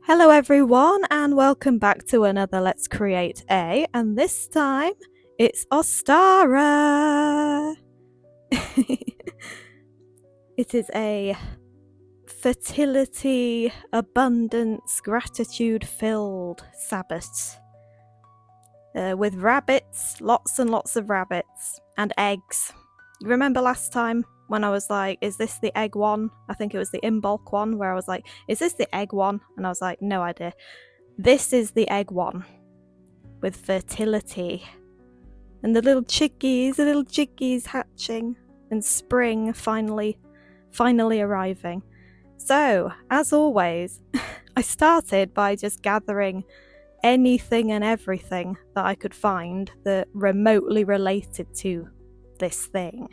Hello everyone and welcome back to another Let's Create A, and this time it's OSTARA. It is a fertility, abundance, gratitude-filled Sabbath with rabbits, lots and lots of rabbits, and eggs. Remember last time when I was like, is this the egg one? I think it was the 𝒃𝑒𝒶𝓁𝒾𝓃𝑔 one, where I was like, is this the egg one? And I was like, no idea. This is the egg one with fertility and the little chickies hatching and spring finally arriving. So, as always, I started by just gathering anything and everything that I could find that remotely related to this thing.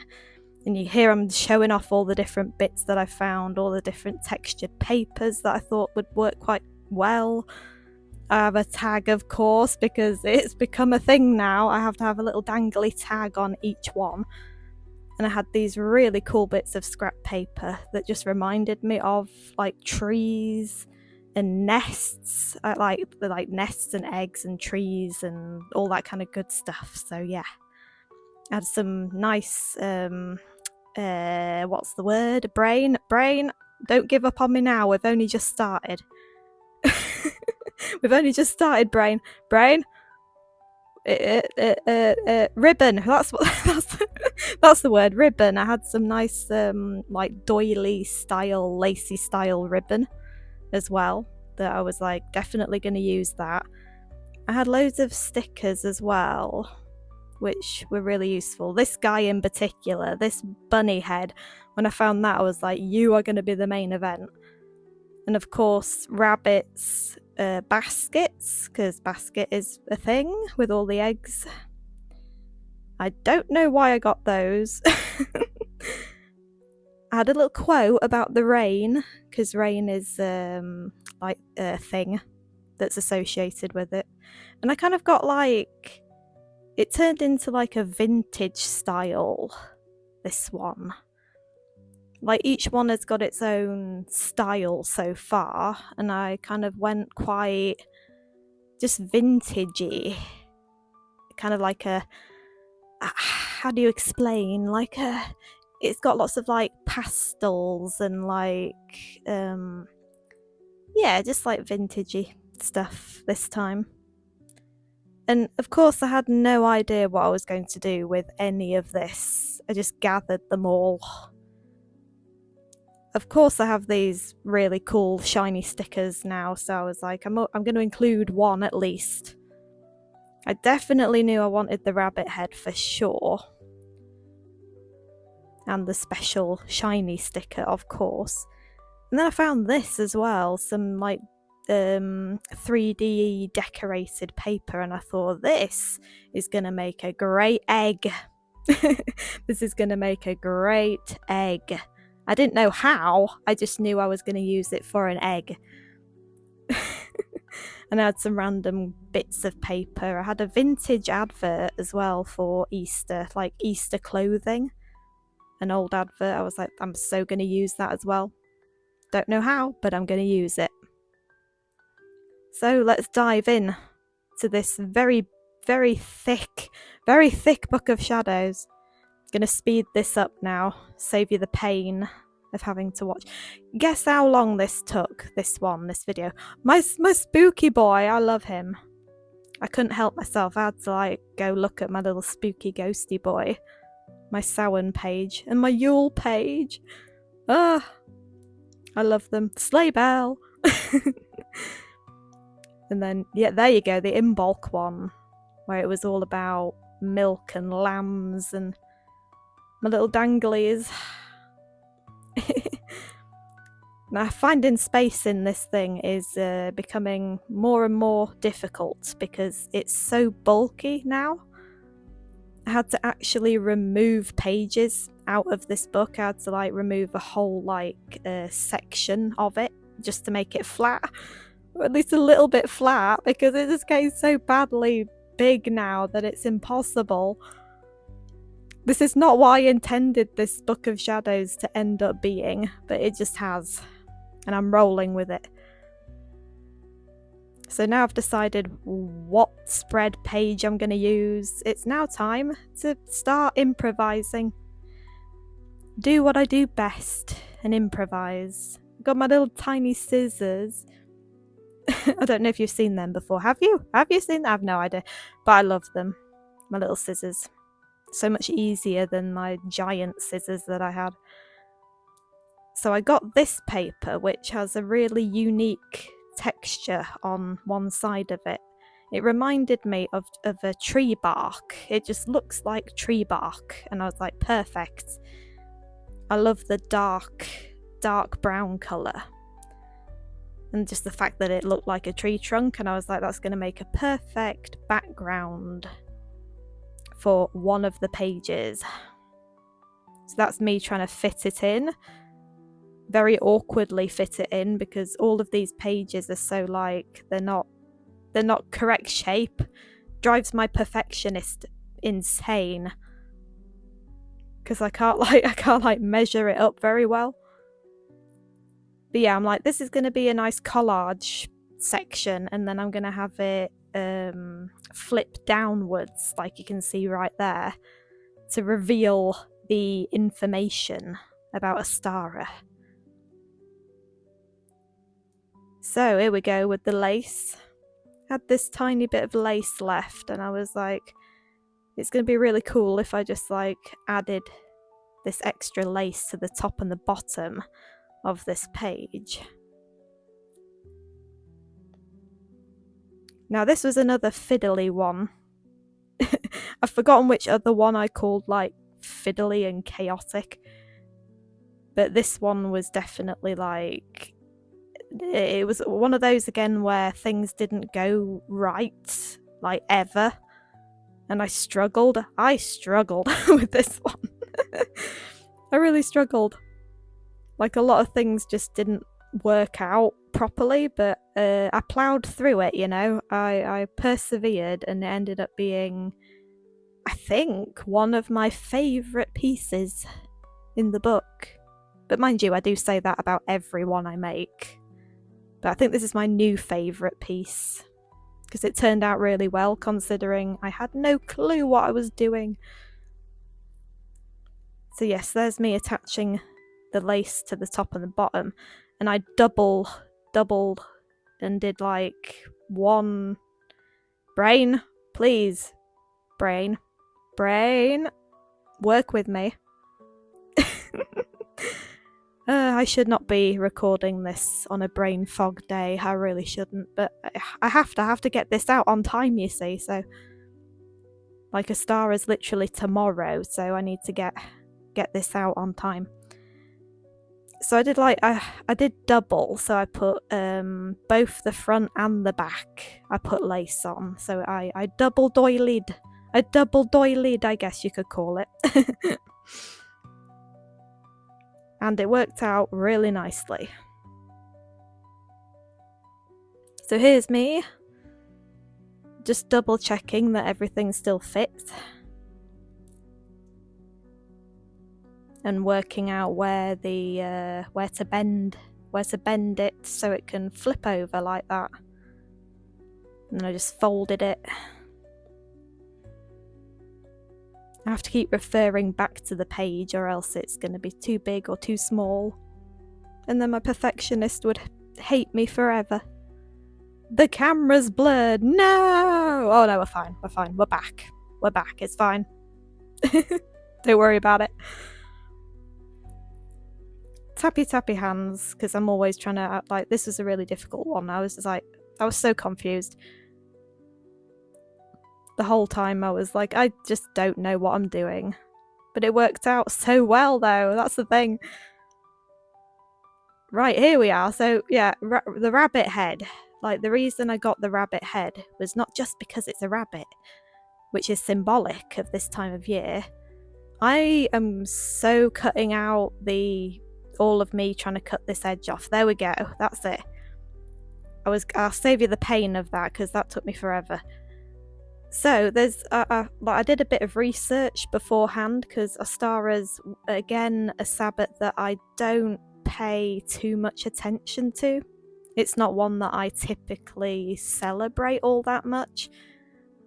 And you hear I'm showing off all the different bits that I found, all the different textured papers that I thought would work quite well. I have a tag, of course, because it's become a thing now. I have to have a little dangly tag on each one. And I had these really cool bits of scrap paper that just reminded me of like trees and nests. I like nests and eggs and trees and all that kind of good stuff. So yeah, I had some nice what's the word? Brain, don't give up on me now. We've only just started. We've only just started, brain. Ribbon. That's the word, ribbon. I had some nice like doily style, lacy style ribbon as well that I was like definitely going to use that. I had loads of stickers as well, which were really useful. This guy in particular, this bunny head, when I found that I was like, you are going to be the main event. And of course rabbits, baskets, because basket is a thing with all the eggs. I don't know why I got those. I had a little quote about the rain, because rain is like a thing that's associated with it. And I kind of got like, it turned into like a vintage style, this one. Like each one has got its own style so far, and I kind of went quite just vintagey, kind of like a, how do you explain, like a, it's got lots of like pastels and like yeah, just like vintagey stuff this time. And of course I had no idea what I was going to do with any of this. I just gathered them all. Of course I have these really cool shiny stickers now, so I was like, I'm going to include one at least. I definitely knew I wanted the rabbit head for sure. And the special shiny sticker, of course. And then I found this as well, some like 3D decorated paper, and I thought this is going to make a great egg. This is going to make a great egg. I didn't know how, I just knew I was going to use it for an egg. And I had some random bits of paper. I had a vintage advert as well for Easter, like Easter clothing. An old advert. I was like, I'm so going to use that as well. Don't know how, but I'm going to use it. So let's dive in to this very, very thick book of shadows. Gonna speed this up now, save you the pain of having to watch. Guess how long this took, this video. My spooky boy, I love him. I couldn't help myself, I had to like go look at my little spooky ghosty boy. My Samhain page and my Yule page. I love them. Sleigh bell. And then, yeah, there you go, the 𝒃𝑒𝒶𝓁𝒾𝓃𝑔 one, where it was all about milk and lambs and my little danglies. Now, finding space in this thing is becoming more and more difficult because it's so bulky now. I had to actually remove pages out of this book. I had to like remove a whole like section of it just to make it flat, or at least a little bit flat, because it just getting so badly big now that it's impossible. This is not what I intended this book of shadows to end up being, but it just has, and I'm rolling with it. So now I've decided what spread page I'm going to use. It's now time to start improvising. Do what I do best and improvise. I've got my little tiny scissors. I don't know if you've seen them before. Have you? Have you seen them? I have no idea. But I love them. My little scissors. So much easier than my giant scissors that I had. So I got this paper, which has a really unique texture on one side of it. It reminded me of a tree bark. It just looks like tree bark, and I was like, perfect. I love the dark brown colour, and just the fact that it looked like a tree trunk, and I was like, that's going to make a perfect background for one of the pages. So that's me trying to fit it in. Very awkwardly fit it in, because all of these pages are so like they're not correct shape. Drives my perfectionist insane, because I can't measure it up very well. But yeah, I'm like, this is going to be a nice collage section, and then I'm going to have it flip downwards, like you can see right there, to reveal the information about OSTARA. So here we go with the lace. Had this tiny bit of lace left, and I was like, it's going to be really cool if I just like added this extra lace to the top and the bottom of this page. Now this was another fiddly one. I've forgotten which other one I called like fiddly and chaotic, but this one was definitely like, it was one of those again where things didn't go right, like ever, and I struggled with this one. I really struggled. Like a lot of things just didn't work out properly, but I ploughed through it, you know. I persevered, and it ended up being, I think, one of my favourite pieces in the book. But mind you, I do say that about every one I make. But I think this is my new favourite piece, because it turned out really well, considering I had no clue what I was doing. So yes, there's me attaching the lace to the top and the bottom, and I doubled and did like one brain, please, brain, work with me. I should not be recording this on a brain fog day. I really shouldn't, but I have to get this out on time, you see. So, like, OSTARA is literally tomorrow, so I need to get this out on time. So I did I did double. So I put both the front and the back. I put lace on. So I double doilied. I guess you could call it. And it worked out really nicely. So here's me, just double checking that everything still fits, and working out where to bend it so it can flip over like that. And then I just folded it. I have to keep referring back to the page, or else it's going to be too big or too small, and then my perfectionist would hate me forever. The camera's blurred. No! Oh no, we're fine. We're back. It's fine. Don't worry about it. Tappy hands, because I'm always trying to act like this was a really difficult one. I was so confused. The whole time I was like, I just don't know what I'm doing. But it worked out so well, though. That's the thing. Right, here we are. So, yeah, the rabbit head. Like, the reason I got the rabbit head was not just because it's a rabbit, which is symbolic of this time of year. I am so cutting out all of me trying to cut this edge off. There we go. That's it. I'll save you the pain of that, because that took me forever. So there's I did a bit of research beforehand, because OSTARA's again a Sabbath that I don't pay too much attention to. It's not one that I typically celebrate all that much.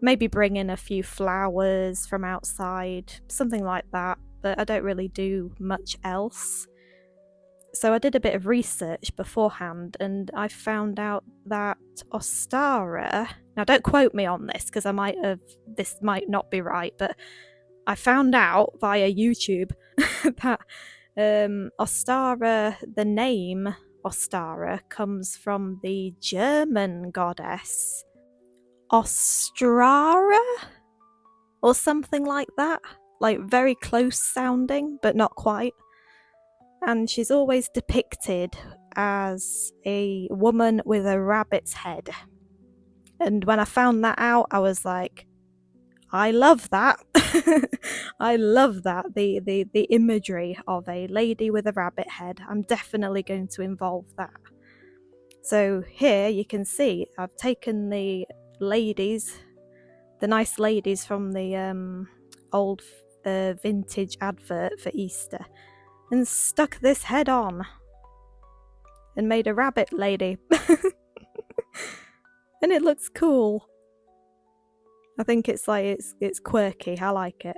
Maybe bring in a few flowers from outside, something like that, but I don't really do much else. So I did a bit of research beforehand, and I found out that OSTARA, now don't quote me on this because this might not be right, but I found out via YouTube that OSTARA, the name OSTARA, comes from the German goddess OSTRARA or something like that, like very close sounding but not quite. And she's always depicted as a woman with a rabbit's head. And when I found that out, I was like, I love that. I love that, the imagery of a lady with a rabbit head. I'm definitely going to involve that. So here you can see I've taken the ladies, the nice ladies from the old vintage advert for Easter, and stuck this head on and made a rabbit lady. And it looks cool. I think it's like it's quirky. I like it.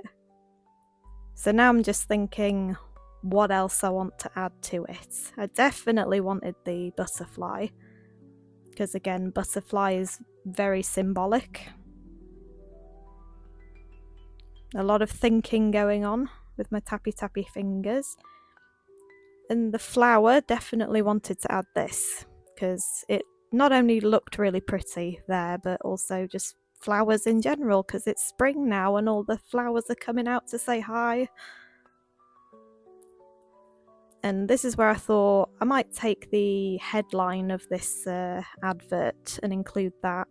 So now I'm just thinking what else I want to add to it. I definitely wanted the butterfly, because again, butterfly is very symbolic. A lot of thinking going on with my tappy fingers. And the flower, definitely wanted to add this, because it not only looked really pretty there, but also just flowers in general, because it's spring now and all the flowers are coming out to say hi. And this is where I thought I might take the headline of this advert and include that.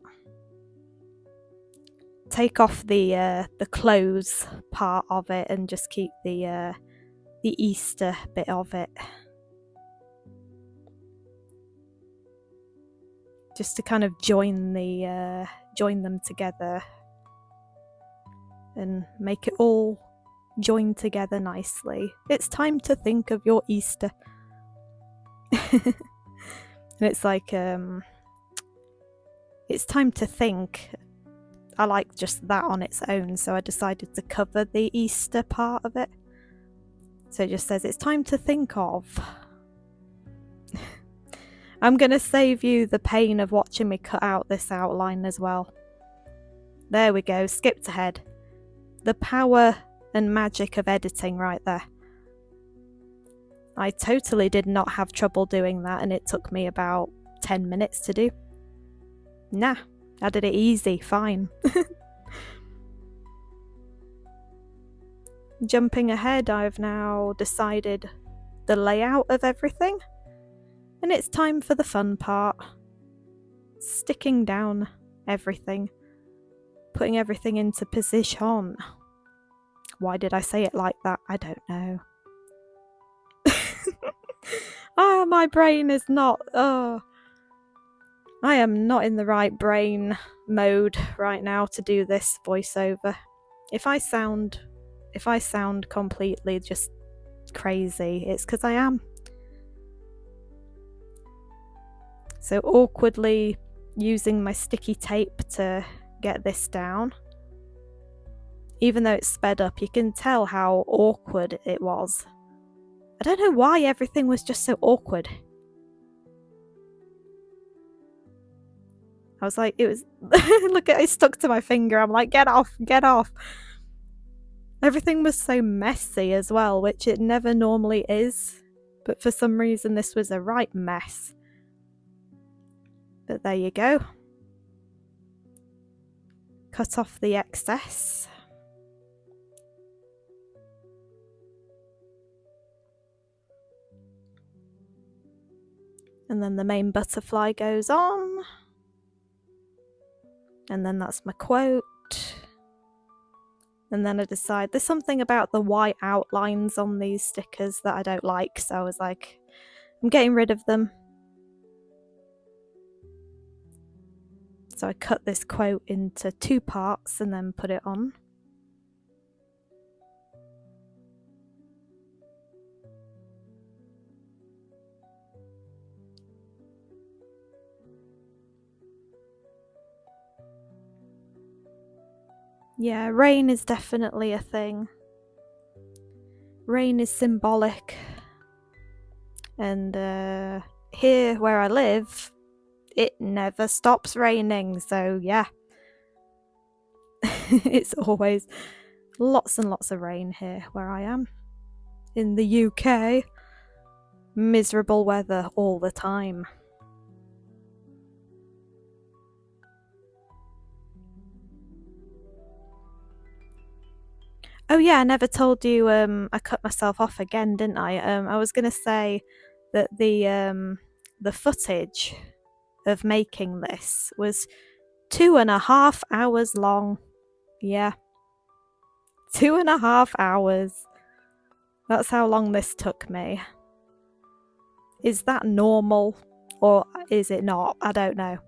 Take off the clothes part of it and just keep the Easter bit of it. Just to kind of join them together and make it all join together nicely. It's time to think of your Easter. And it's like it's time to think. I like just that on its own, so I decided to cover the Easter part of it. So it just says it's time to think of. I'm gonna save you the pain of watching me cut out this outline as well. There we go, skipped ahead. The power and magic of editing right there. I totally did not have trouble doing that, and it took me about 10 minutes to do. Nah, I did it easy, fine. Jumping ahead, I've now decided the layout of everything, and it's time for the fun part. Sticking down everything, putting everything into position. Why did I say it like that? I don't know. Oh, my brain is not... Oh, I am not in the right brain mode right now to do this voiceover. If I sound completely just crazy, it's because I am. So awkwardly using my sticky tape to get this down. Even though it's sped up, you can tell how awkward it was. I don't know why everything was just so awkward. I was like, it was... Look at it, stuck to my finger. I'm like, get off, get off. Everything was so messy as well, which it never normally is. But for some reason, this was a right mess. But there you go. Cut off the excess. And then the main butterfly goes on. And then that's my quote. And then I decide there's something about the white outlines on these stickers that I don't like. So I was like, I'm getting rid of them. So I cut this quote into 2 parts and then put it on. Yeah, rain is definitely a thing. Rain is symbolic. And here where I live, it never stops raining, so yeah. It's always lots and lots of rain here where I am. In the UK, miserable weather all the time. Oh yeah, I never told you I cut myself off again, didn't I? I was gonna say that the footage of making this was 2.5 hours long. Yeah. 2.5 hours. That's how long this took me. Is that normal or is it not? I don't know.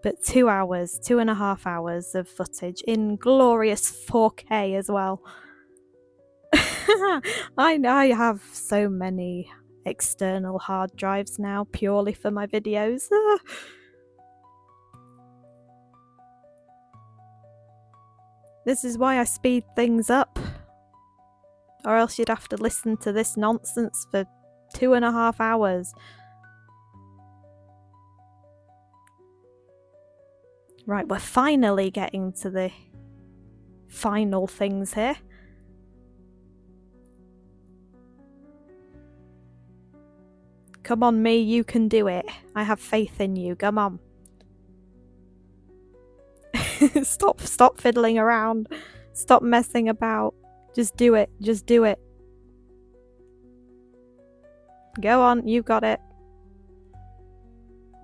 But 2 hours, 2.5 hours of footage in glorious 4K as well. I have so many external hard drives now purely for my videos. This is why I speed things up. Or else you'd have to listen to this nonsense for 2.5 hours. Right, we're finally getting to the final things here. Come on, me, you can do it. I have faith in you, come on. Stop fiddling around. Stop messing about. Just do it, just do it. Go on, you got it.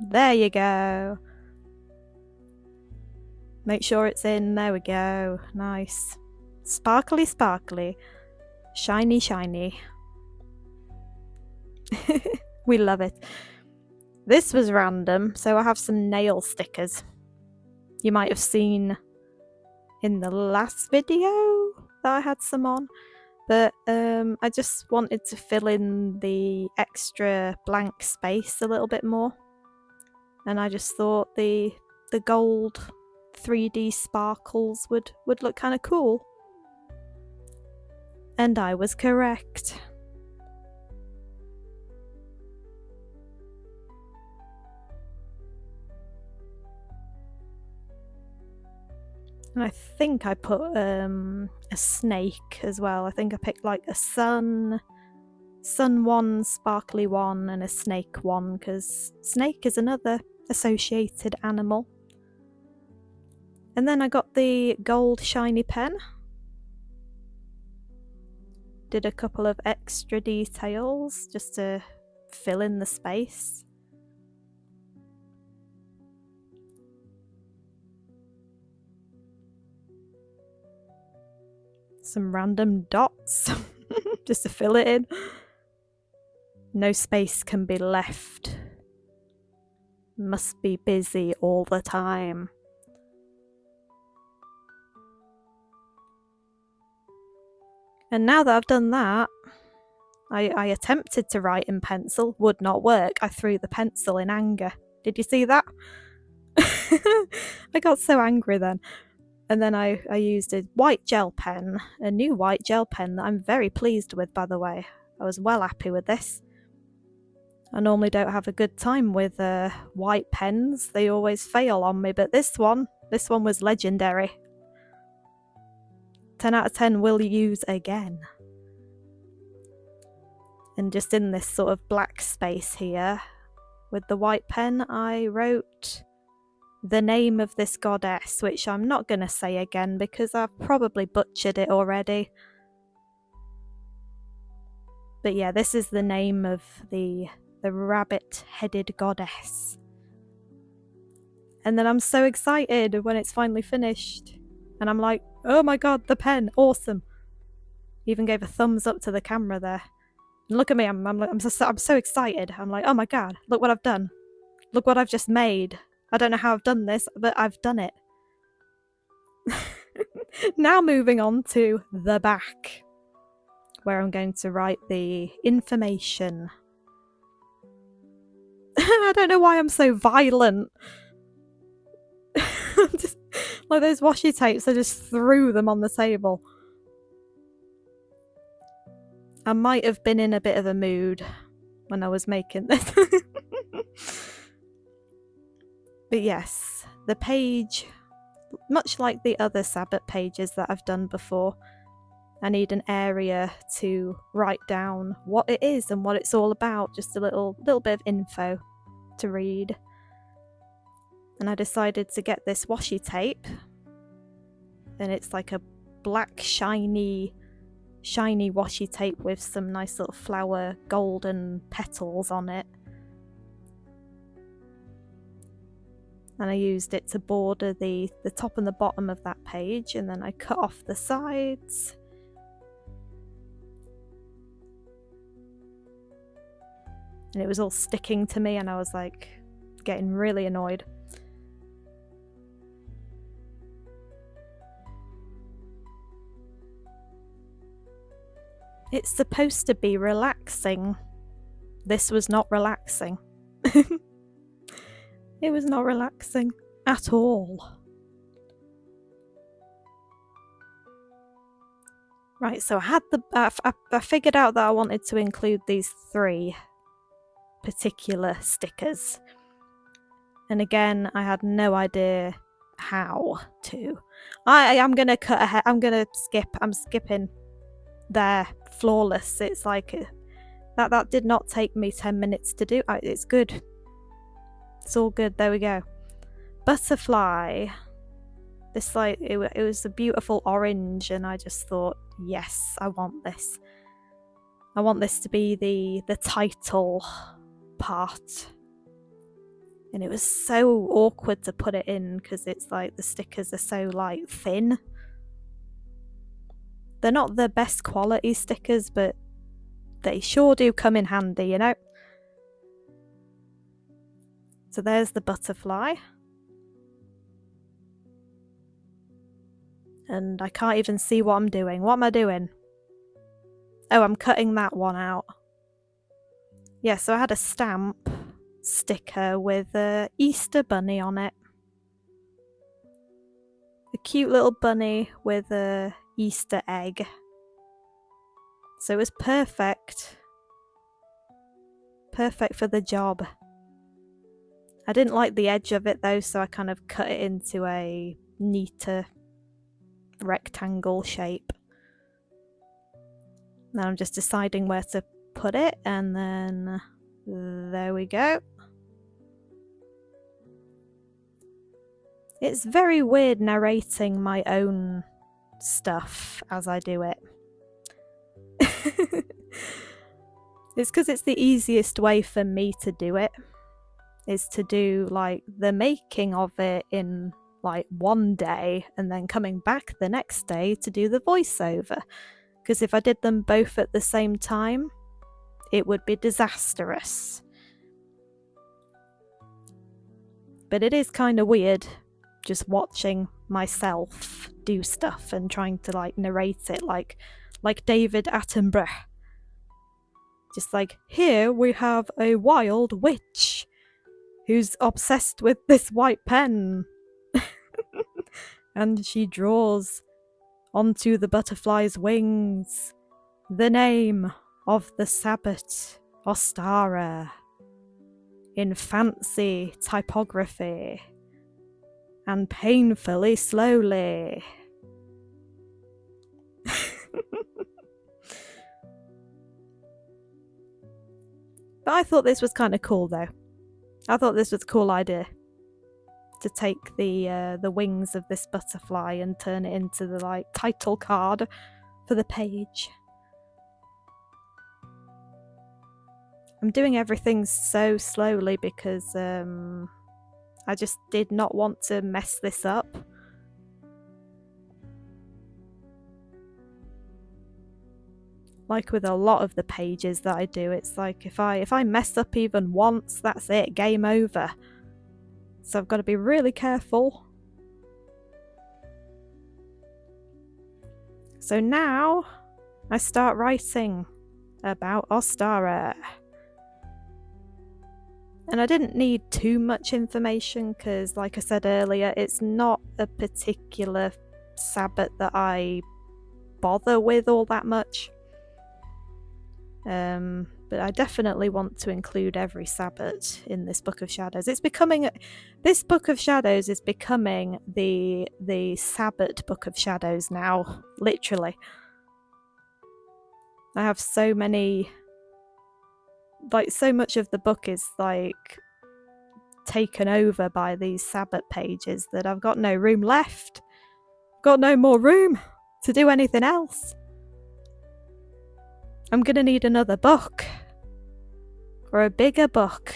There you go. Make sure it's in, there we go. Nice. Sparkly, sparkly. Shiny, shiny. We love it. This was random, so I have some nail stickers. You might have seen in the last video that I had some on, but I just wanted to fill in the extra blank space a little bit more, and I just thought the gold 3D sparkles would look kind of cool. And I was correct. And I think I put a snake as well. I think I picked like a sun one, sparkly one, and a snake one, because snake is another associated animal. And then I got the gold shiny pen. Did a couple of extra details just to fill in the space. Some random dots just to fill it in. No space can be left. Must be busy all the time. And now that I've done that, I attempted to write in pencil, would not work. I threw the pencil in anger. Did you see that? I got so angry then. And then I used a white gel pen, a new white gel pen that I'm very pleased with, by the way. I was well happy with this. I normally don't have a good time with white pens. They always fail on me, but this one was legendary. 10 out of 10 will use again. And just in this sort of black space here, with the white pen, I wrote the name of this goddess, which I'm not going to say again because I've probably butchered it already. But yeah, this is the name of the rabbit-headed goddess. And then I'm so excited when it's finally finished. And I'm like, oh my god, the pen, awesome. Even gave a thumbs up to the camera there. And look at me, I'm so excited. I'm like, oh my god, look what I've done. Look what I've just made. I don't know how I've done this, but I've done it. Now moving on to the back, where I'm going to write the information. I don't know why I'm so violent. Just Like those washi tapes, I just threw them on the table. I might have been in a bit of a mood when I was making this. But yes, the page, much like the other Sabbath pages that I've done before, I need an area to write down what it is and what it's all about, just a little bit of info to read. And I decided to get this washi tape, and it's like a black shiny washi tape with some nice little flower golden petals on it. And I used it to border the top and the bottom of that page, and then I cut off the sides. And it was all sticking to me, and I was like getting really annoyed. It's supposed to be relaxing. This was not relaxing. It was not relaxing at all. Right, so I figured out that I wanted to include these 3 particular stickers. And again, I had no idea how to. I'm gonna cut ahead. I'm skipping there. Flawless. It's like that did not take me 10 minutes to do. It's good. It's all good. There we go. Butterfly. This it was a beautiful orange, and I just thought, yes, I want this. I want this to be the title part. And it was so awkward to put it in because it's like the stickers are so like thin. They're not the best quality stickers, but they sure do come in handy, you know? So there's the butterfly. And I can't even see what I'm doing. What am I doing? Oh, I'm cutting that one out. Yeah, so I had a stamp sticker with a Easter bunny on it. A cute little bunny with a Easter egg. So it was perfect. Perfect for the job. I didn't like the edge of it though, so I kind of cut it into a neater rectangle shape. Now I'm just deciding where to put it, and then there we go. It's very weird narrating my own stuff as I do it. It's because it's the easiest way for me to do it. Is to do like the making of it in like one day and then coming back the next day to do the voiceover. Because if I did them both at the same time, it would be disastrous. But it is kind of weird just watching myself do stuff and trying to like narrate it like David Attenborough. Just like, here we have a wild witch who's obsessed with this white pen. And she draws onto the butterfly's wings the name of the Sabbath, OSTARA, in fancy typography and painfully slowly. But I thought this was kind of cool though. I thought this was a cool idea. To take the wings of this butterfly and turn it into the like title card for the page. I'm doing everything so slowly because I just did not want to mess this up. Like with a lot of the pages that I do, it's like if I mess up even once, that's it, game over. So I've got to be really careful. So now I start writing about OSTARA. And I didn't need too much information because, like I said earlier, it's not a particular Sabbath that I bother with all that much. But I definitely want to include every Sabbath in this Book of Shadows. This Book of Shadows is becoming the Sabbath Book of Shadows now, literally. I have so many, so much of the book is taken over by these Sabbath pages that I've got no room left. Got no more room to do anything else. I'm gonna need another book. Or a bigger book.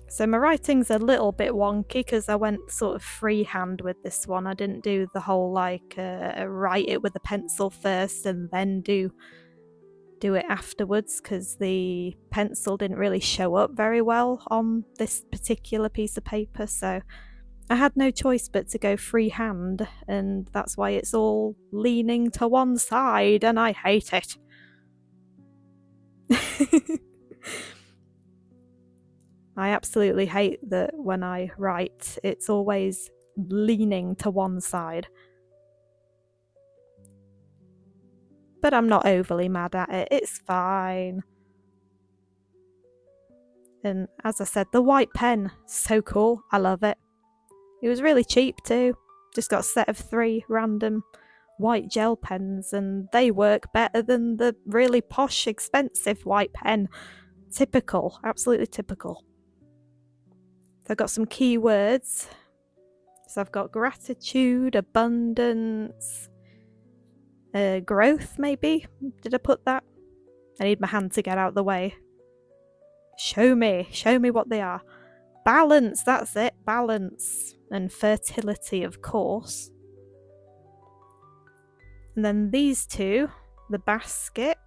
So my writing's a little bit wonky because I went sort of freehand with this one. I didn't do the whole write it with a pencil first and then do it afterwards, because the pencil didn't really show up very well on this particular piece of paper, so I had no choice but to go freehand, and that's why it's all leaning to one side, and I hate it. I absolutely hate that when I write, it's always leaning to one side. But I'm not overly mad at it, it's fine. And as I said, the white pen, so cool, I love it. It was really cheap too, just got a set of 3 random white gel pens, and they work better than the really posh, expensive white pen. Typical, absolutely typical. So I've got some keywords. So I've got gratitude, abundance, growth maybe? Did I put that? I need my hand to get out of the way. Show me what they are. Balance, that's it, balance. And fertility, of course. And then these 2, the basket.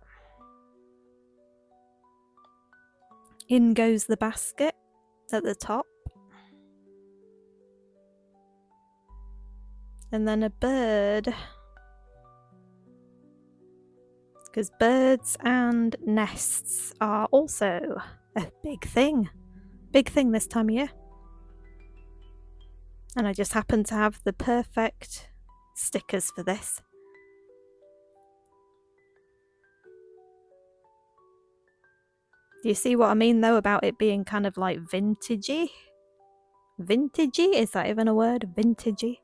In goes the basket at the top. And then a bird. Because birds and nests are also a big thing. Big thing this time of year. And I just happen to have the perfect stickers for this. Do you see what I mean though about it being kind of like vintagey? Vintagey? Is that even a word? Vintagey?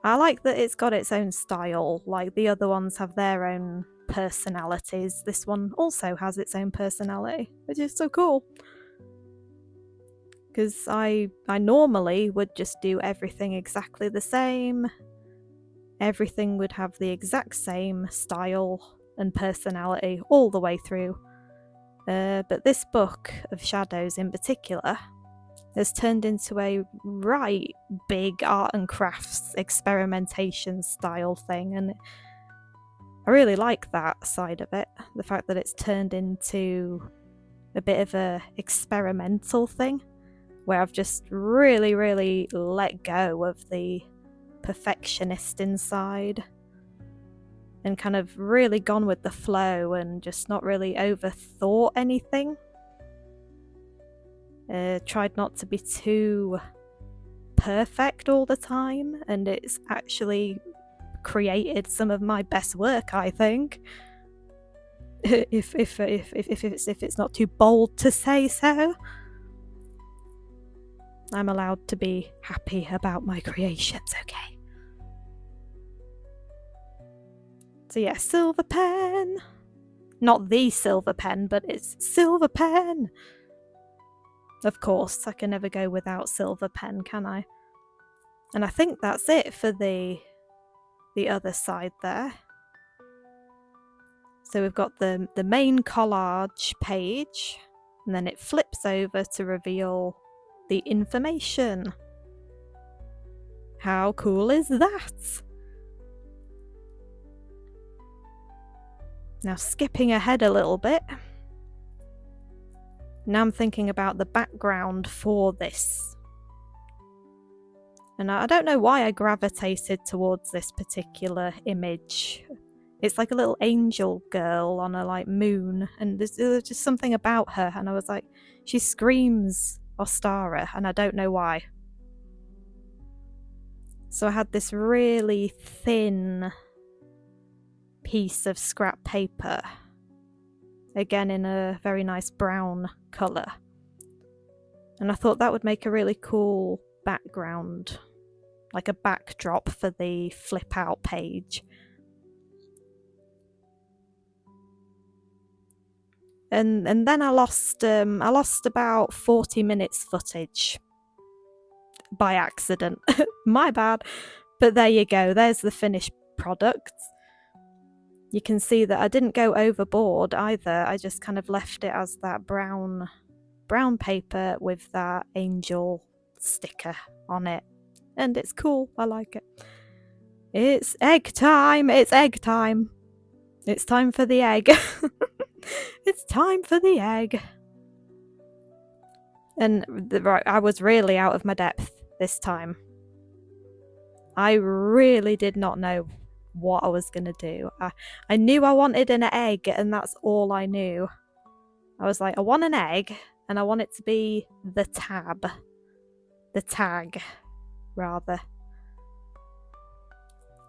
I like that it's got its own style, like the other ones have their own personalities. This one also has its own personality, which is so cool. Because I normally would just do everything exactly the same. Everything would have the exact same style and personality all the way through. But this Book of Shadows in particular has turned into a right big art and crafts experimentation style thing, and I really like that side of it. The fact that it's turned into a bit of a experimental thing where I've just really, really let go of the perfectionist inside and kind of really gone with the flow and just not really overthought anything. Tried not to be too perfect all the time, and it's actually created some of my best work, I think. if it's not too bold to say so. I'm allowed to be happy about my creations, okay? So yeah, silver pen. Not the silver pen, but it's silver pen. Of course, I can never go without silver pen, can I? And I think that's it for the other side there. So we've got the main collage page, and then it flips over to reveal the information. How cool is that? Now skipping ahead a little bit. Now I'm thinking about the background for this. And I don't know why I gravitated towards this particular image. It's like a little angel girl on a like moon, and there's just something about her, and I was like, she screams OSTARA, and I don't know why. So I had this really thin piece of scrap paper, again in a very nice brown colour, and I thought that would make a really cool background, like a backdrop for the flip out page. And then I lost about 40 minutes footage by accident. My bad. But there you go, there's the finished product. You can see that I didn't go overboard either. I just kind of left it as that brown paper with that angel sticker on it. And it's cool, I like it. It's egg time! It's egg time! It's time for the egg. It's time for the egg. And I was really out of my depth this time. I really did not know what I was going to do. I knew I wanted an egg, and that's all I knew. I was like, I want an egg, and I want it to be the tab. The tag, rather.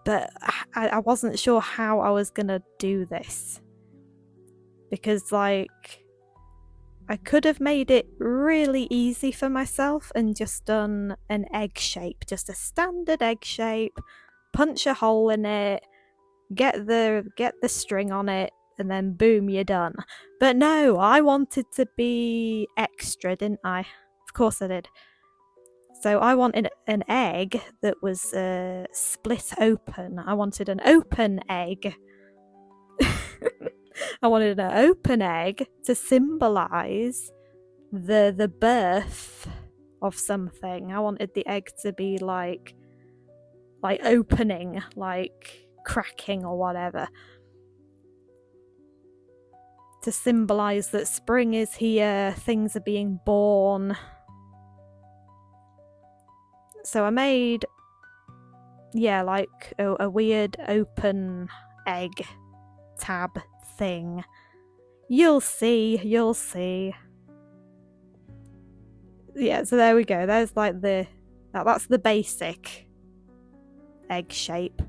But I wasn't sure how I was going to do this. Because, like, I could have made it really easy for myself and just done an egg shape, just a standard egg shape, punch a hole in it, get the string on it, and then boom, you're done. But no, I wanted to be extra, didn't I? Of course I did. So I wanted an egg that was split open. I wanted an open egg. I wanted an open egg to symbolise the birth of something. I wanted the egg to be like opening, like cracking or whatever, to symbolise that spring is here, things are being born. So I made, like a weird open egg tab thing. You'll see. Yeah, so there we go. There's like that's the basic egg shape.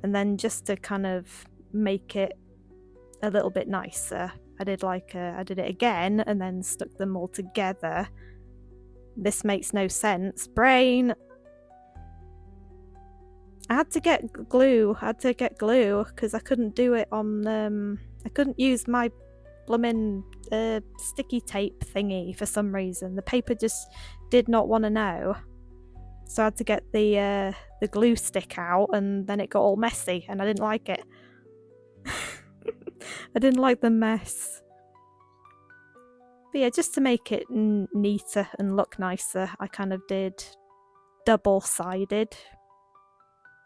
And then just to kind of make it a little bit nicer, I did it again and then stuck them all together. This makes no sense. Brain. I had to get glue because I couldn't do it on I couldn't use my blooming sticky tape thingy for some reason. The paper just did not want to know. So I had to get the glue stick out, and then it got all messy and I didn't like it. I didn't like the mess. But yeah, just to make it neater and look nicer, I kind of did double-sided.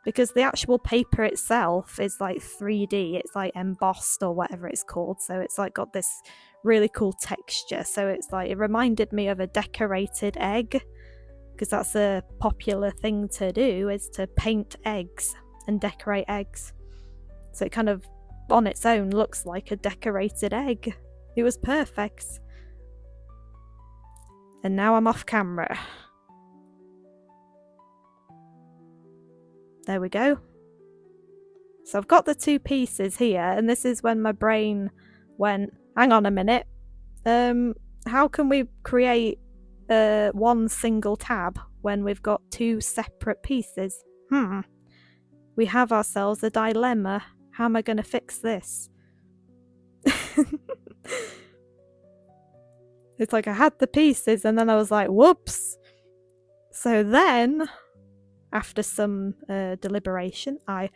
Because the actual paper itself is like 3D, it's like embossed or whatever it's called, so it's like got this really cool texture. So it's like, it reminded me of a decorated egg, because that's a popular thing to do, is to paint eggs and decorate eggs. So it kind of, on its own, looks like a decorated egg. It was perfect. And now I'm off camera. There we go. So I've got the two pieces here, and this is when my brain went, hang on a minute, how can we create one single tab when we've got two separate pieces? We have ourselves a dilemma. How am I going to fix this? It's like I had the pieces and then I was like, whoops. So then, after some deliberation, I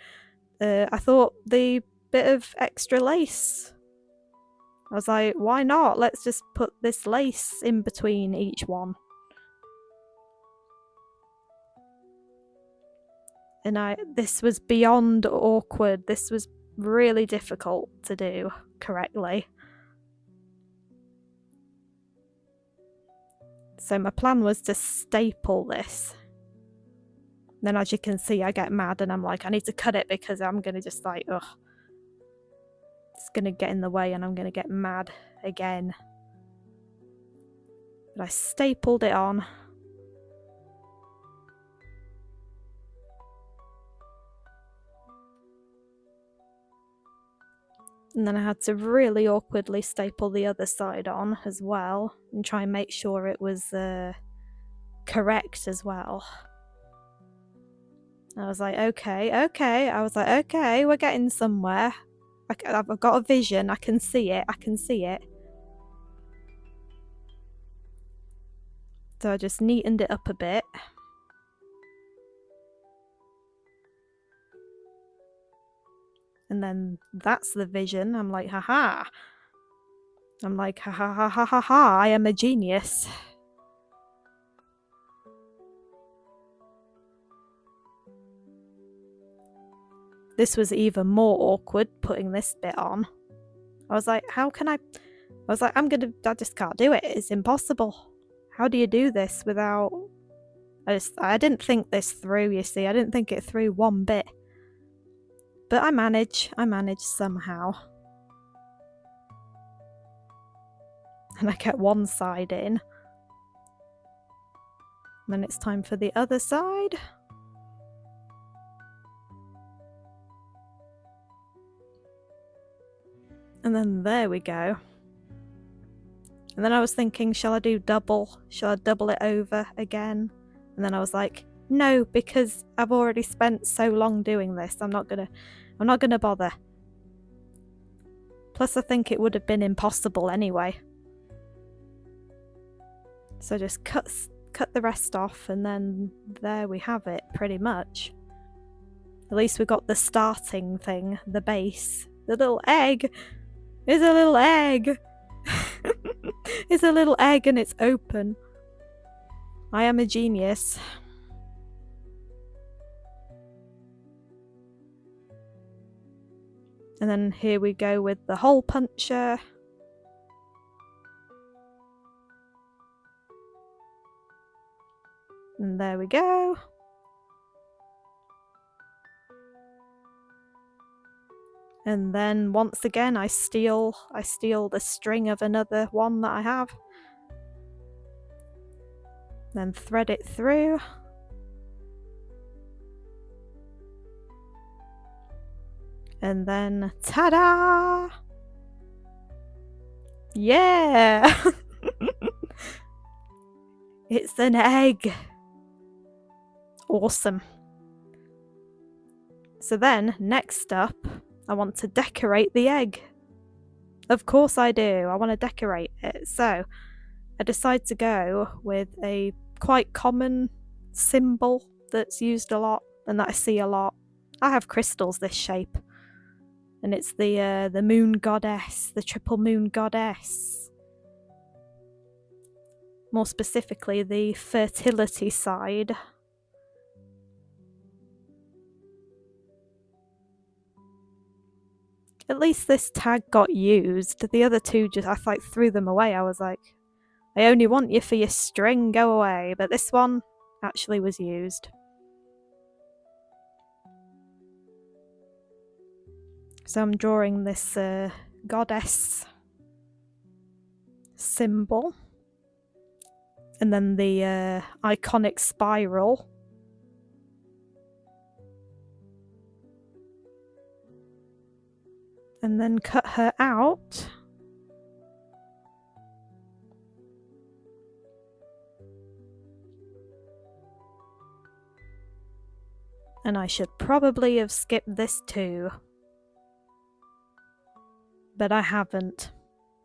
thought the bit of extra lace. I was like, why not? Let's just put this lace in between each one. And this was beyond awkward. This was really difficult to do correctly. So my plan was to staple this. Then as you can see, I get mad and I'm like, I need to cut it because I'm going to just like, ugh. It's going to get in the way and I'm going to get mad again. But I stapled it on. And then I had to really awkwardly staple the other side on as well and try and make sure it was correct as well. I was like, okay. I was like, okay, we're getting somewhere. I've got a vision. I can see it. So I just neatened it up a bit. And then that's the vision. I'm like, haha. I'm like, ha ha ha ha ha ha, I am a genius. This was even more awkward, putting this bit on. I was like, how can I was like, I just can't do it. It's impossible. How do you do this without... I didn't think this through, you see. I didn't think it through one bit. But I managed somehow. And I get one side in. And then it's time for the other side. And then there we go. And then I was thinking, shall I do double? Shall I double it over again? And then I was like, no, because I've already spent so long doing this. I'm not gonna bother. Plus I think it would have been impossible anyway. So just cut the rest off, and then there we have it, pretty much. At least we got the starting thing, the base. The little egg is a little egg. It's a little egg and it's open. I am a genius. And then here we go with the hole puncher. And there we go. And then once again I steal the string of another one that I have. Then thread it through. And then ta-da! Yeah! It's an egg! Awesome. So then, next up, I want to decorate the egg. Of course I do, I want to decorate it. So, I decide to go with a quite common symbol that's used a lot and that I see a lot. I have crystals this shape. And it's the moon goddess, the triple moon goddess. More specifically, the fertility side. At least this tag got used. The other two, I like threw them away. I was like, I only want you for your string, go away. But this one actually was used. So I'm drawing this goddess symbol. And then the iconic spiral. And then cut her out. And I should probably have skipped this too. But I haven't.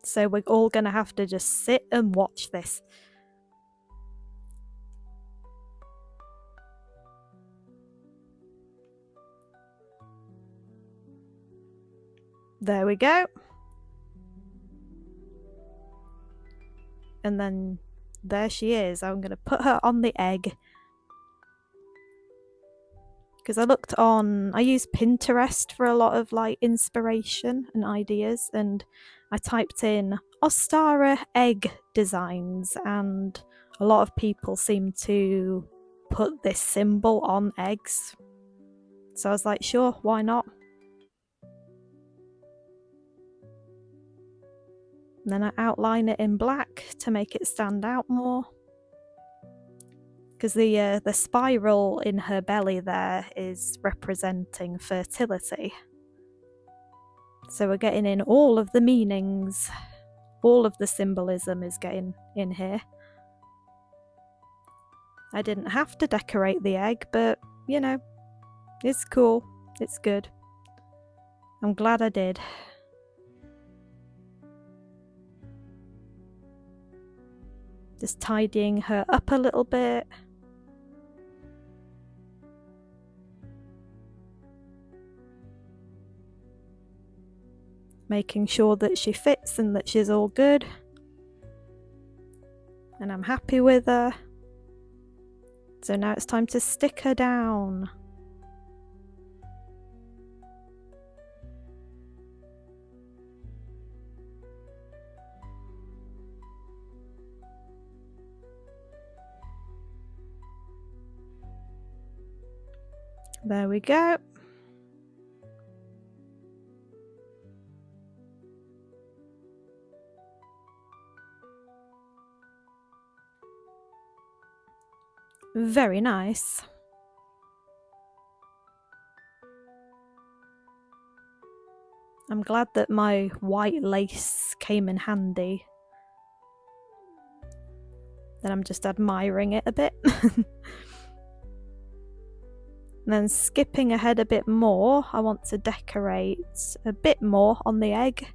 So we're all gonna have to just sit and watch this. There we go. And then there she is. I'm going to put her on the egg. Because I use Pinterest for a lot of like inspiration and ideas, and I typed in OSTARA egg designs and a lot of people seem to put this symbol on eggs. So I was like, sure, why not? And then I outline it in black to make it stand out more. Because the spiral in her belly there is representing fertility. So we're getting in all of the meanings, all of the symbolism is getting in here. I didn't have to decorate the egg, but, you know, it's cool, it's good. I'm glad I did. Just tidying her up a little bit. Making sure that she fits and that she's all good. And I'm happy with her. So now it's time to stick her down. There we go. Very nice. I'm glad that my white lace came in handy. Then I'm just admiring it a bit. And then skipping ahead a bit more, I want to decorate a bit more on the egg.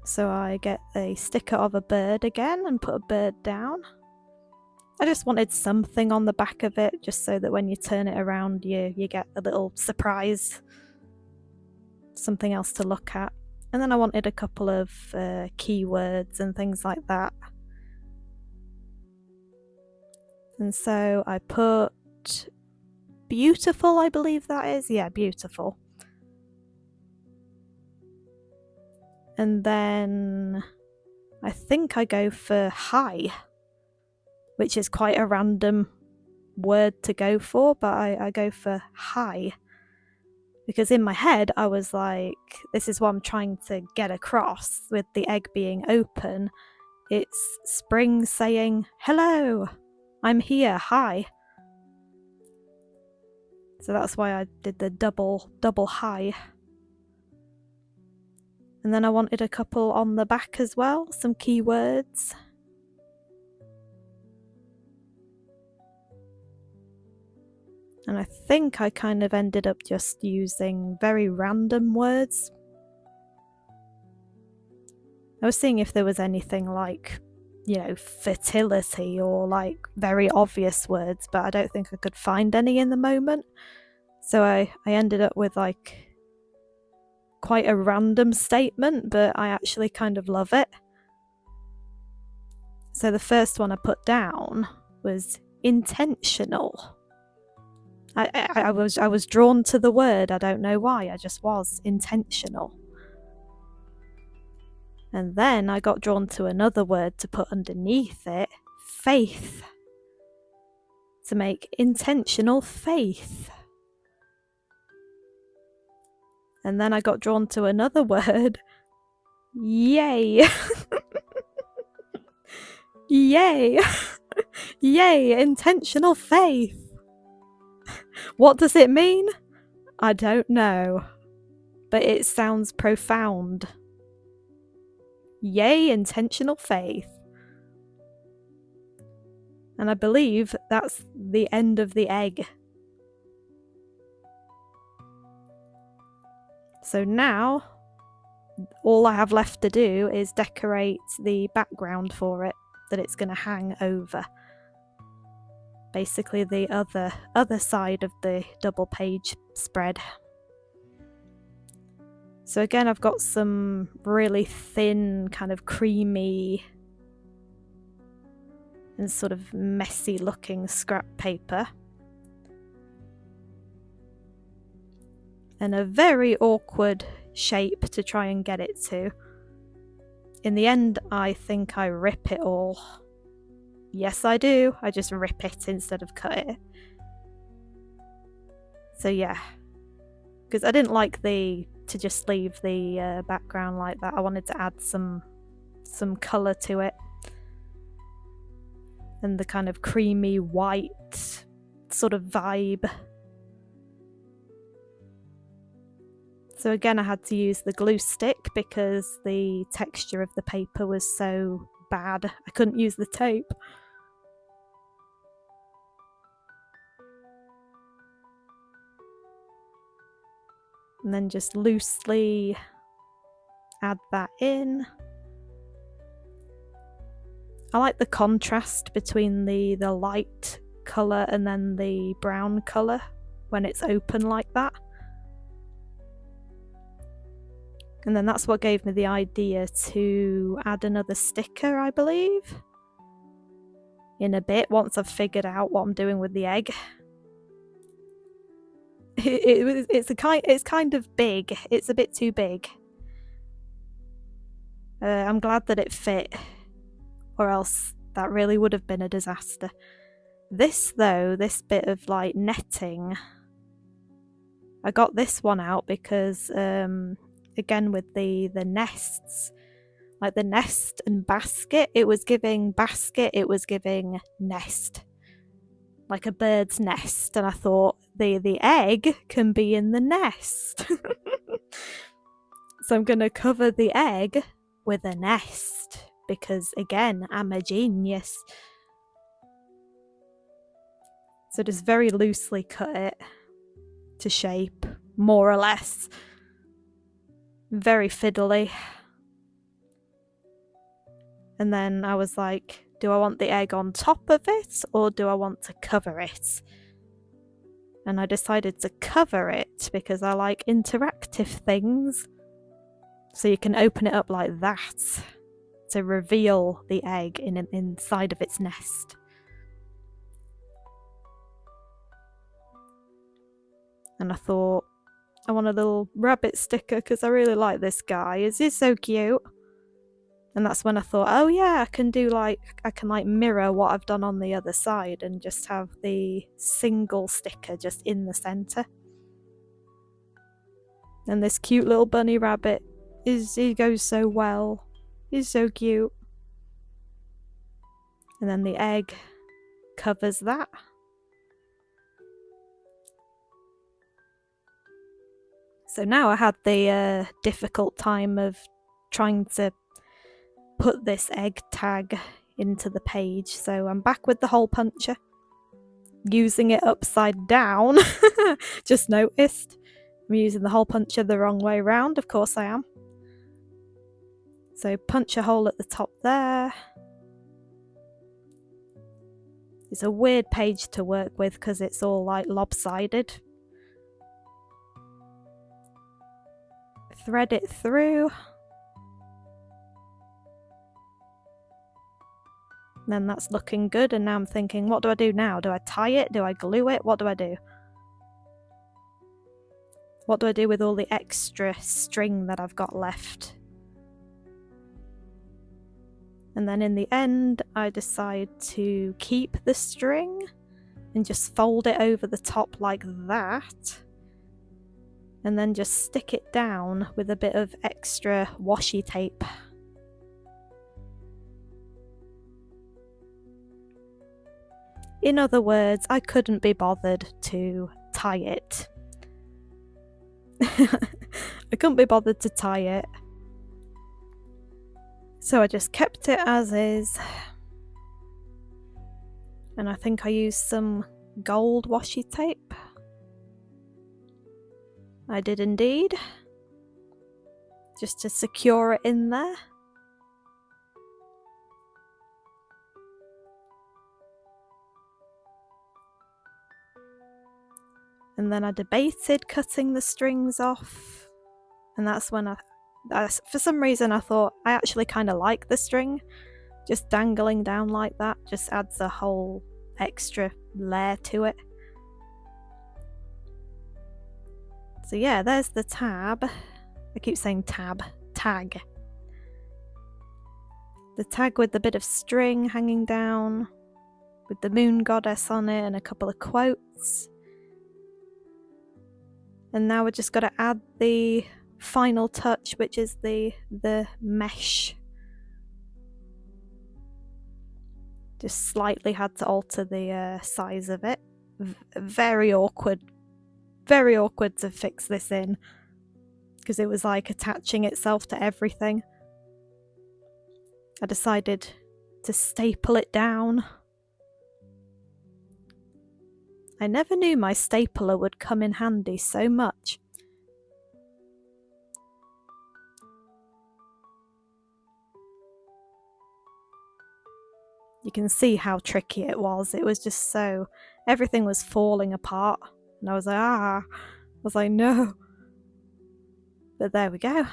So I get a sticker of a bird again and put a bird down. I just wanted something on the back of it, just so that when you turn it around, you get a little surprise. Something else to look at. And then I wanted a couple of keywords and things like that. And so I put beautiful, I believe that is. Yeah, beautiful. And then I think I go for high, which is quite a random word to go for, but I go for high. Because in my head, I was like, this is what I'm trying to get across with the egg being open. It's spring saying, hello, I'm here, hi. So that's why I did the double high. And then I wanted a couple on the back as well, some keywords. And I think I kind of ended up just using very random words. I was seeing if there was anything like, you know, fertility or like very obvious words, but I don't think I could find any in the moment. So I ended up with like quite a random statement, but I actually kind of love it. So the first one I put down was intentional. I was drawn to the word, I don't know why, I just was intentional. And then I got drawn to another word to put underneath it, faith. To make intentional faith. And then I got drawn to another word, yay. Yay. Yay, intentional faith. What does it mean? I don't know. But it sounds profound. Yay, intentional faith. And I believe that's the end of the egg. So now, all I have left to do is decorate the background for it that it's going to hang over. Basically the other side of the double page spread. So again, I've got some really thin, kind of creamy and sort of messy looking scrap paper. And a very awkward shape to try and get it to. in the end, I think I rip it all. Yes, I do. I just rip it instead of cut it. So yeah, because I didn't like to just leave the background like that. I wanted to add some colour to it. And the kind of creamy white sort of vibe. So again, I had to use the glue stick because the texture of the paper was so bad. I couldn't use the tape. And then just loosely add that in. I like the contrast between the light colour and then the brown colour when it's open like that. And then that's what gave me the idea to add another sticker, I believe, in a bit, once I've figured out what I'm doing with the egg. It's kind of big. It's a bit too big. I'm glad that it fit, or else that really would have been a disaster. This though, this bit of like netting, I got this one out because again with the nests, like the nest and basket, it was giving basket, it was giving nest, like a bird's nest, and I thought the egg can be in the nest. So I'm gonna cover the egg with a nest because again, I'm a genius. So just very loosely cut it to shape, more or less. Very fiddly. And then I was like, do I want the egg on top of it or do I want to cover it? And I decided to cover it because I like interactive things. So you can open it up like that to reveal the egg inside of its nest. And I thought, I want a little rabbit sticker because I really like this guy. Is he so cute? And that's when I thought, oh yeah, I can mirror what I've done on the other side and just have the single sticker just in the center. And this cute little bunny rabbit, he goes so well. He's so cute. And then the egg covers that. So now I had the difficult time of trying to put this egg tag into the page. So I'm back with the hole puncher, using it upside down. Just noticed. I'm using the hole puncher the wrong way around, of course I am. So punch a hole at the top there. It's a weird page to work with because it's all like lopsided. Thread it through. Then that's looking good, and now I'm thinking, what do I do now? Do I tie it? Do I glue it? What do I do? What do I do with all the extra string that I've got left? And then in the end, I decide to keep the string and just fold it over the top like that. And then just stick it down with a bit of extra washi tape. In other words, I couldn't be bothered to tie it. I couldn't be bothered to tie it. So I just kept it as is. And I think I used some gold washi tape. I did indeed. Just to secure it in there. And then I debated cutting the strings off. And that's when for some reason I thought I actually kind of like the string. Just dangling down like that just adds a whole extra layer to it. So yeah, there's the tab. I keep saying tag. The tag with the bit of string hanging down, with the moon goddess on it and a couple of quotes. And now we're just got to add the final touch, which is the mesh. Just slightly had to alter the size of it. Very awkward to fix this in, because it was like attaching itself to everything. I decided to staple it down. I never knew my stapler would come in handy so much. You can see how tricky it was. It was just so... everything was falling apart. And I was like, no. But there we go.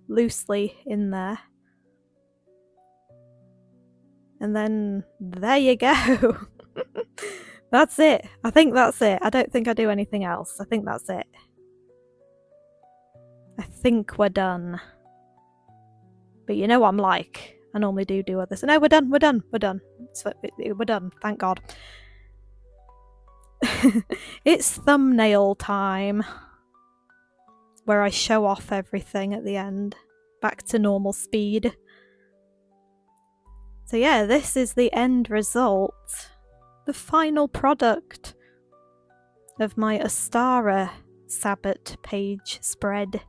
Loosely in there. And then there you go. That's it. I think that's it. I don't think I do anything else. I think that's it. I think we're done. But you know what I'm like. I normally do others. No, we're done. We're done. So, we're done. Thank God. It's thumbnail time. Where I show off everything at the end. Back to normal speed. So yeah, this is the end result. The final product of my OSTARA page spread.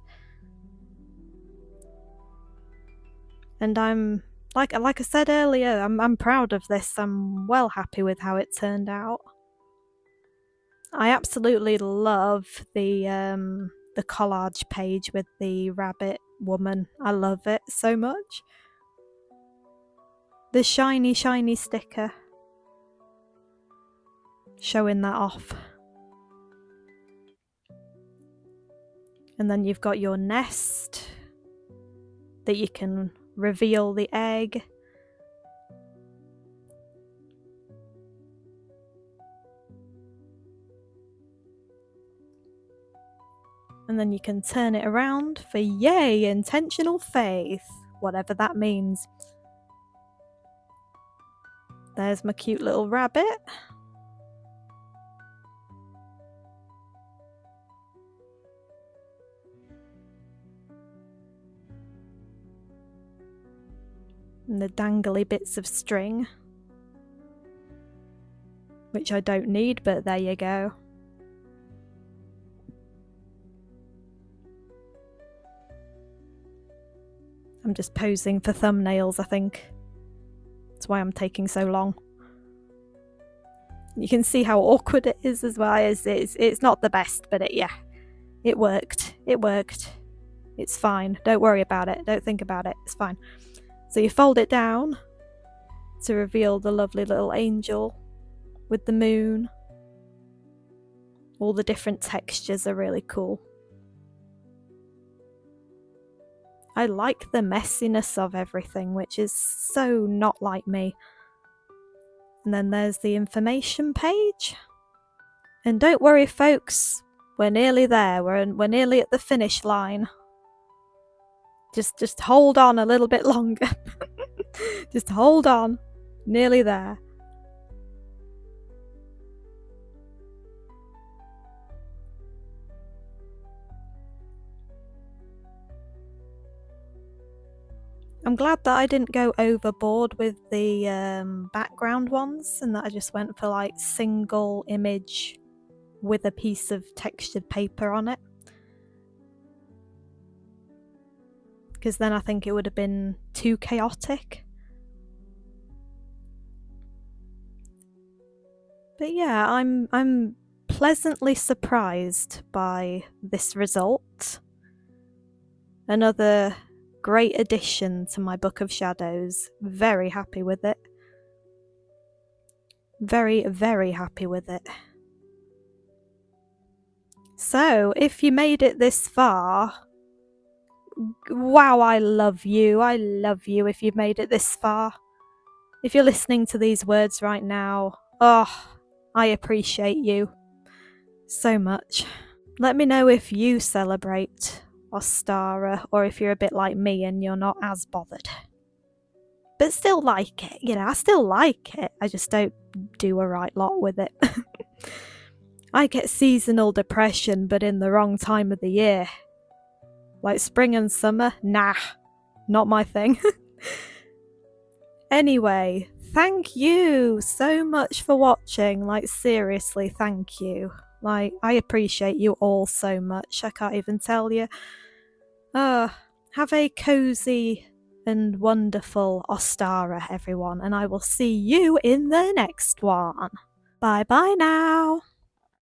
And I'm like I said earlier, I'm proud of this. I'm well happy with how it turned out. I absolutely love the collage page with the rabbit woman. I love it so much. The shiny sticker. Showing that off. And then you've got your nest that you can reveal the egg. And then you can turn it around for yay, intentional faith, whatever that means. There's my cute little rabbit. And the dangly bits of string, which I don't need, but there you go. I'm just posing for thumbnails, I think. That's why I'm taking so long. You can see how awkward it is as well. It's not the best, but it worked. It worked. It's fine. Don't worry about it. Don't think about it. It's fine. So you fold it down to reveal the lovely little angel with the moon. All the different textures are really cool. I like the messiness of everything, which is so not like me. And then there's the information page. And don't worry, folks, we're nearly there. We're nearly at the finish line. Just hold on a little bit longer. Just hold on. Nearly there. I'm glad that I didn't go overboard with the background ones and that I just went for like single image with a piece of textured paper on it. Because then I think it would have been too chaotic. But yeah, I'm pleasantly surprised by this result. Another great addition to my Book of Shadows. Very happy with it. Very, very happy with it. So, if you made it this far, wow, I love you. I love you if you've made it this far. If you're listening to these words right now, oh, I appreciate you so much. Let me know if you celebrate OSTARA or if you're a bit like me and you're not as bothered. but still like it. You know, I still like it. I just don't do a right lot with it. I get seasonal depression, but in the wrong time of the year. Like spring and summer, nah, not my thing. Anyway, thank you so much for watching. Like, seriously, thank you. Like, I appreciate you all so much. I can't even tell you. Have a cozy and wonderful Ostara, everyone, and I will see you in the next one. Bye bye now.